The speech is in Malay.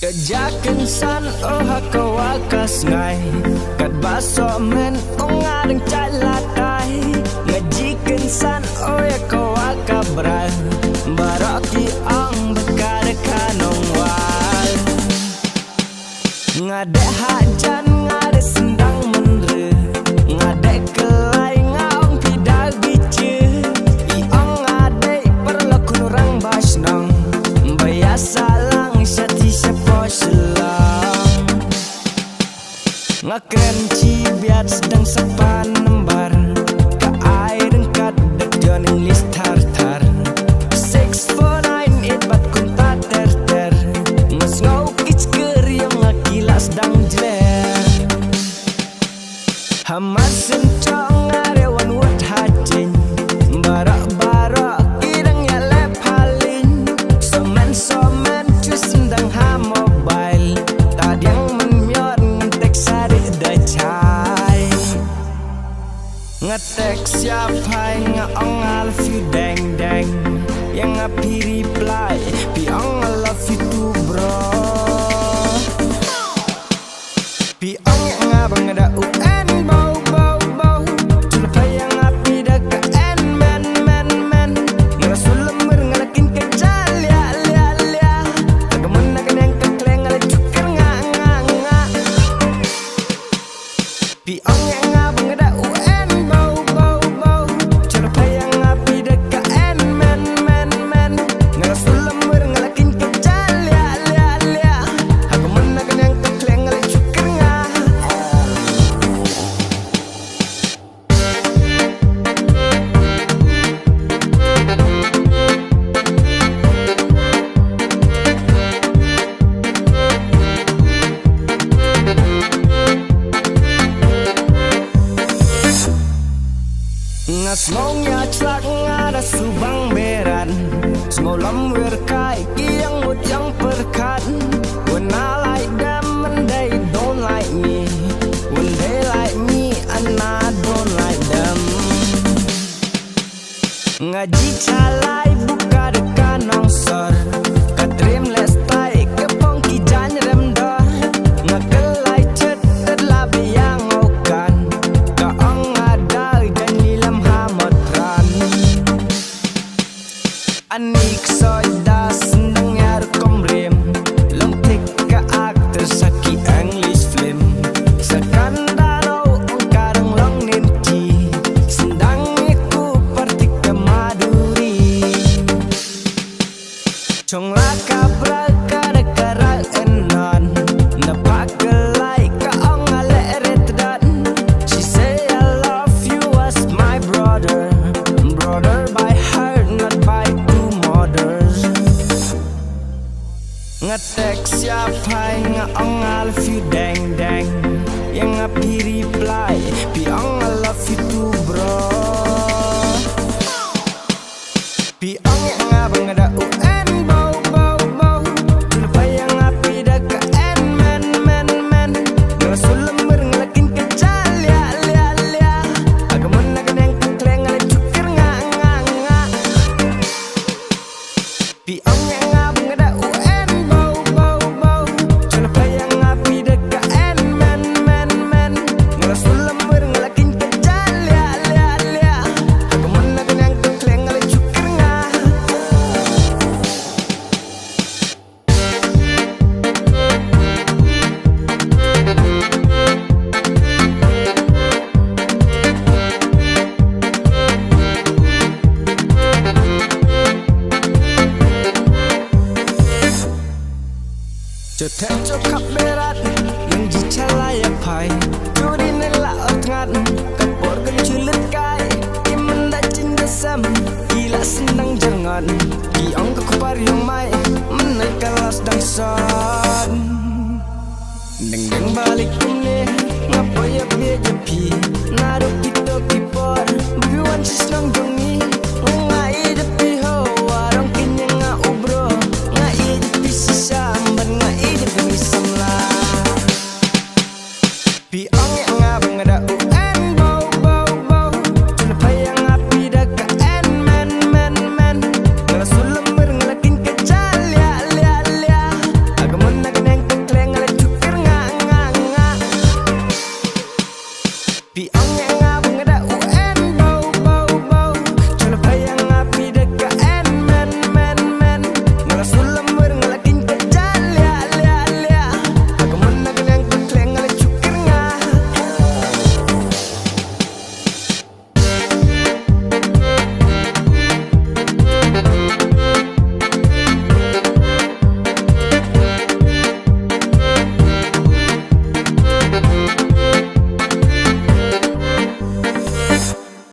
Kejakan san oh hakawakas ngai kat baso men ongadeng calatai ngajikan san oh ya kawaka bral baraki ang bekar kanong wal ngade hajan ngade sendang menre ngade kelai ngaong pidal bice I ang ngade perlakun orang basnang biasa ngakren cibiat sedang sepan lembar ke air engkat dejon English tartar 6498 bat kunta ter ngesngau kicker yang ngakilas dang jeler hamar sencong ngarewan wut hajin barak-barak kidang ya lep halin somen cus sendang ha mobile tadi yang ngetek siapa ngaong I love you deng deng yang ngapi reply piong I love you too bro piong yang ngabang ada UN bau bau bau cuma yang ngapi deka en men ngerasul lemur ngelakin kejal lia agamun nakan yang kekleng ngala cuker nga piong yang ngabang ada UN ngasmongnya celak ngada subang beran smolam werkai yang mut yang perkat when I like them and they don't like me when they like me and I don't like them ngaji calai buka dekan nongsor katrim lestai kepong kijan remda ngakelai cet terlabi yang okan kaong anik soda seneng nyar komrem lomtik ke aktor saki English film sekandaro ongkareng long ninci sendang iku partik ke maduri cong laka braka dekara enon nepak gelai ke ong ale retdan she say I love you as my brother by heart not by ngetek siapa ngaong I love you deng deng yang ngapi reply piong I love you too bro piong yang ngabang ada UN bau bau bau lupa yang ngapi deka en men ngerasul lemur ngelakin kejal lia agamun nakan yang kekleng ngala cuker nga piong yang ngabang ada UN Jotek cokap berat yang jicalaya pai juri nela otngat kapor kenculit kai imenda cinta sam gila senang jangan kiong kekupar yang mai menai kelas dan son deng balik kumne ngapa ya biar jepi naruh kita kipor buan sisnang jongi ngai depi ho warong kinya nga ubro ngai depi sisam piong yang ngabang ada